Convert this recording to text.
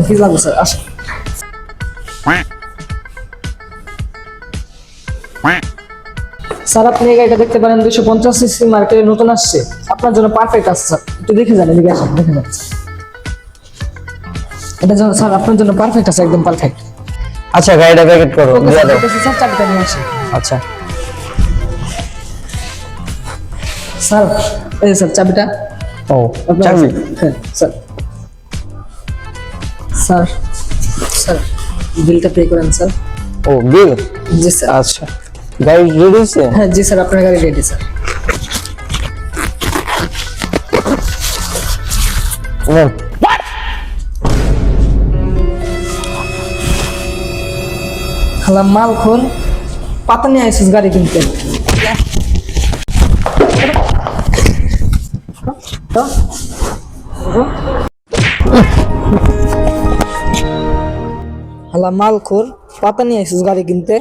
কি লাগবে স্যার? আসেন। স্যার আপনি এই গাড়িটা দেখতে পারেন 250 সিসি মার্কেটে নতুন আসছে, আপনার জন্য পারফেক্ট আছে স্যার। একটু দেখে যান, এদিকে আসেন, দেখে যান। এটা জন্য স্যার আপনার জন্য পারফেক্ট আছে, একদম পারফেক্ট। আচ্ছা গাড়িটা প্যাকেট করো, দিয়ে দাও। স্যার চাবিটা নিয়ে আসেন। আচ্ছা স্যার এই যে স্যার চাবিটা। ও আপনার- চাবি। হ্যাঁ স্যার। স্যার স্যার বিলটা পে করেন স্যার। ও বিল। জি স্যার। আচ্ছা গাড়ি রেডি হয়েছে? হ্যাঁ জি স্যার, আপনার গাড়ি রেডি স্যার। নেন। খালা মাল খোল, পাতা নিয়ে আইসিস গাড়ি কিনতে। হালা মাল খোর, পাতা নিয়ে আইসিস গাড়ি কিনতে।